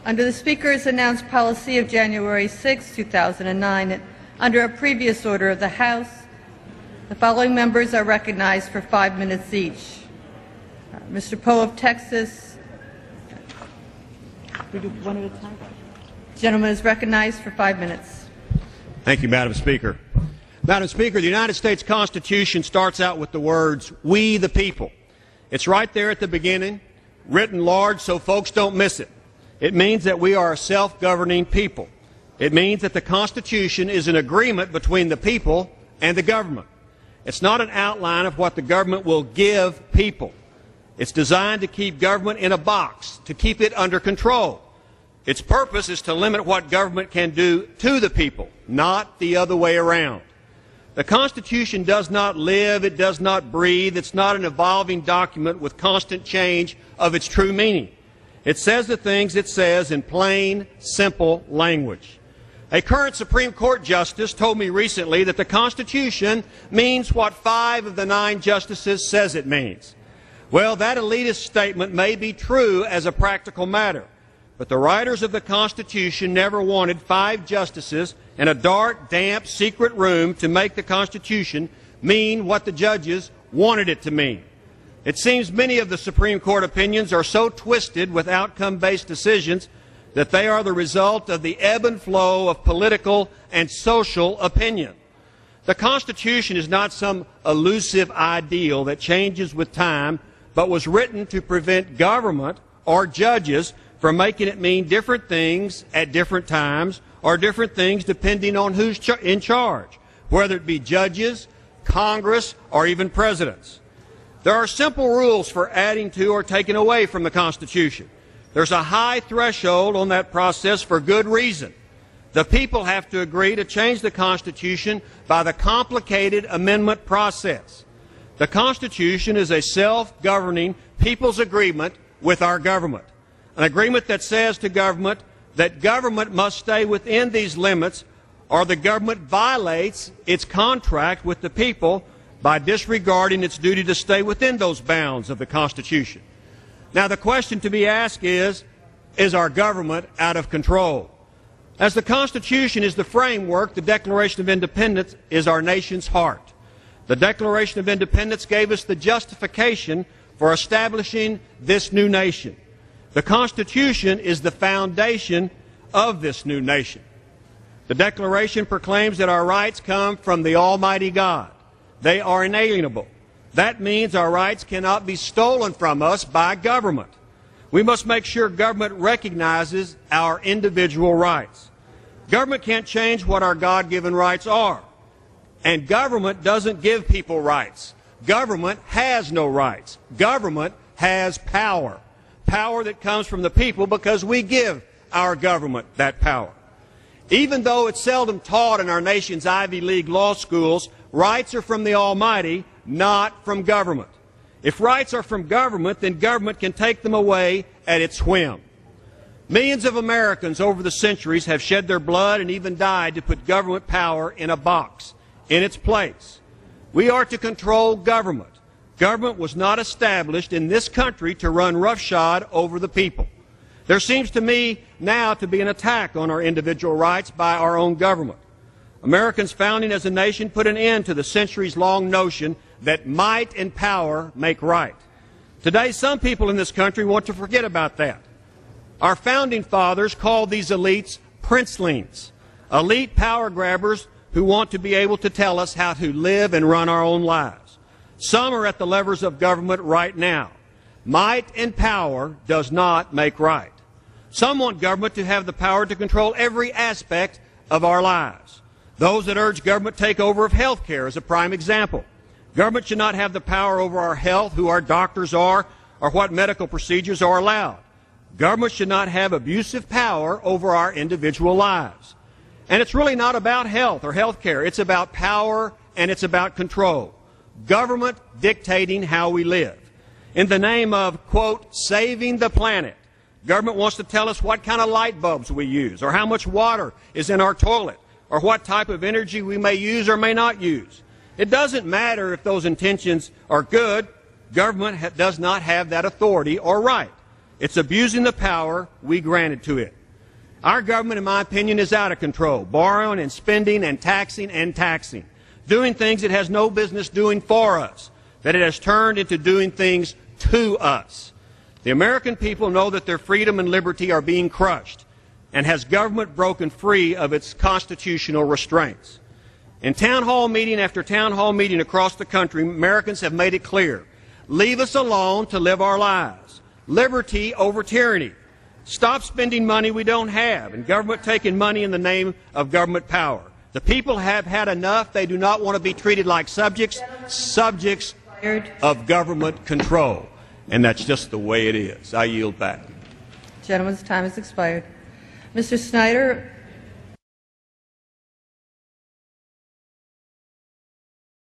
Under the Speaker's announced policy of January 6, 2009, under a previous order of the House, the following members are recognized for 5 minutes each. Mr. Poe of Texas. We do one at a time. The gentleman is recognized for 5 minutes. Thank you, Madam Speaker. Madam Speaker, the United States Constitution starts out with the words, "We the people." It's right there at the beginning, written large so folks don't miss it. It means that we are a self-governing people. It means that the Constitution is an agreement between the people and the government. It's not an outline of what the government will give people. It's designed to keep government in a box, to keep it under control. Its purpose is to limit what government can do to the people, not the other way around. The Constitution does not live, it does not breathe, it's not an evolving document with constant change of its true meaning. It says the things it says in plain, simple language. A current Supreme Court justice told me recently that the Constitution means what 5 of the 9 justices says it means. Well, that elitist statement may be true as a practical matter, but the writers of the Constitution never wanted 5 justices in a dark, damp, secret room to make the Constitution mean what the judges wanted it to mean. It seems many of the Supreme Court opinions are so twisted with outcome-based decisions that they are the result of the ebb and flow of political and social opinion. The Constitution is not some elusive ideal that changes with time, but was written to prevent government or judges from making it mean different things at different times or different things depending on who's in charge, whether it be judges, Congress, or even presidents. There are simple rules for adding to or taking away from the Constitution. There's a high threshold on that process for good reason. The people have to agree to change the Constitution by the complicated amendment process. The Constitution is a self-governing people's agreement with our government, an agreement that says to government that government must stay within these limits or the government violates its contract with the people by disregarding its duty to stay within those bounds of the Constitution. Now, the question to be asked is our government out of control? As the Constitution is the framework, the Declaration of Independence is our nation's heart. The Declaration of Independence gave us the justification for establishing this new nation. The Constitution is the foundation of this new nation. The Declaration proclaims that our rights come from the Almighty God. They are inalienable. That means our rights cannot be stolen from us by government. We must make sure government recognizes our individual rights. Government can't change what our God-given rights are. And government doesn't give people rights. Government has no rights. Government has power. Power that comes from the people because we give our government that power. Even though it's seldom taught in our nation's Ivy League law schools, rights are from the Almighty, not from government. If rights are from government, then government can take them away at its whim. Millions of Americans over the centuries have shed their blood and even died to put government power in a box, in its place. We are to control government. Government was not established in this country to run roughshod over the people. There seems to me now to be an attack on our individual rights by our own government. Americans' founding as a nation put an end to the centuries-long notion that might and power make right. Today, some people in this country want to forget about that. Our founding fathers called these elites princelings, elite power grabbers who want to be able to tell us how to live and run our own lives. Some are at the levers of government right now. Might and power does not make right. Some want government to have the power to control every aspect of our lives. Those that urge government takeover of health care is a prime example. Government should not have the power over our health, who our doctors are, or what medical procedures are allowed. Government should not have abusive power over our individual lives. And it's really not about health or health care. It's about power and it's about control. Government dictating how we live. In the name of, quote, saving the planet, government wants to tell us what kind of light bulbs we use, or how much water is in our toilet, or what type of energy we may use or may not use. It doesn't matter if those intentions are good. Government does not have that authority or right. It's abusing the power we granted to it. Our government, in my opinion, is out of control, borrowing and spending and taxing, doing things it has no business doing for us, that it has turned into doing things to us. The American people know that their freedom and liberty are being crushed, and has government broken free of its constitutional restraints. In town hall meeting after town hall meeting across the country, Americans have made it clear: leave us alone to live our lives. Liberty over tyranny. Stop spending money we don't have, and government taking money in the name of government power. The people have had enough. They do not want to be treated like subjects of government control. And that's just the way it is. I yield back. Gentleman's time has expired. Mr. Snyder,